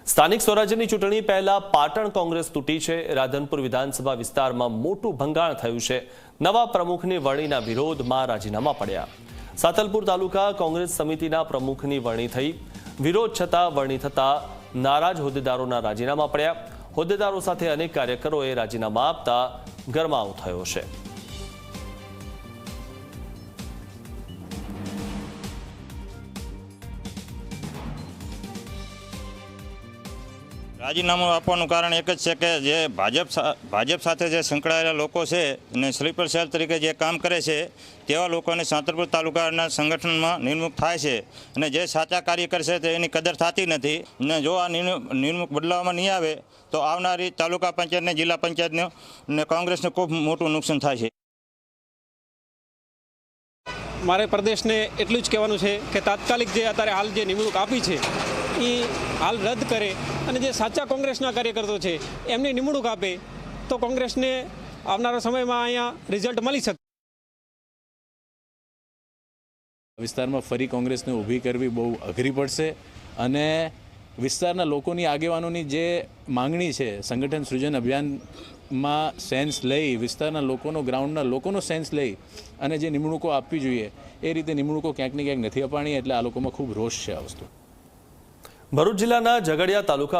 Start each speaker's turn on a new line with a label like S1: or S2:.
S1: સ્થાનિક સ્વરાજ્યની ચૂંટણી પહેલા પાટણ કોંગ્રેસ તૂટી છે। રાધનપુર વિધાનસભા વિસ્તારમાં મોટું ભંગાણ થયું છે। નવા પ્રમુખની વરણીના વિરોધમાં રાજીનામા પડ્યા। સાતલપુર તાલુકા કોંગ્રેસ સમિતિના પ્રમુખની વરણી થઈ। વિરોધ છતાં વરણી થતા નારાજ હોદ્દેદારોના રાજીનામા પડ્યા। હોદ્દેદારો સાથે અનેક કાર્યકરોએ રાજીનામા આપતા ગરમાવો થયો છે।
S2: રાજીનામું આપવાનું કારણ એક જ છે કે જે ભાજપ સાથે જે સંકળાયેલા લોકો છે અને સ્લીપર સેલ તરીકે જે કામ કરે છે તેવા લોકોને સાતલપુર તાલુકાના સંગઠનમાં નિમણૂક થાય છે અને જે સાચા કાર્યકર છે તે એની કદર થતી નથી અને જો આ નિમણૂક બદલાવવામાં નહીં આવે તો આવનારી તાલુકા પંચાયતને જિલ્લા પંચાયતને અને કોંગ્રેસને ખૂબ મોટું નુકસાન થાય છે।
S3: મારે પ્રદેશને એટલું જ કહેવાનું છે કે તાત્કાલિક જે અત્યારે હાલ જે નિમણૂક આપી છે એ હાલ રદ કરે અને જે સાચા કોંગ્રેસના કાર્યકર્તાઓ છે એમની નિમણૂક આપે તો કોંગ્રેસને આવનારા સમયમાં અહીંયા રિઝલ્ટ મળી શકે।
S4: વિસ્તારમાં ફરી કોંગ્રેસને ઊભી કરવી બહુ અઘરી પડશે અને વિસ્તારના લોકોની આગેવાનોની જે માંગણી છે સંગઠન સૃજન અભિયાનમાં સેન્સ લઈ વિસ્તારના લોકોનો ગ્રાઉન્ડના લોકોનો સેન્સ લઈ અને જે નિમણૂકો આપવી જોઈએ એ રીતે નિમણૂકો ક્યાંક ને ક્યાંક નથી અપાણી એટલે આ લોકોમાં ખૂબ રોષ છે આ વસ્તુ।
S1: ભરૂચ જિલ્લાના ઝઘડિયા તાલુકા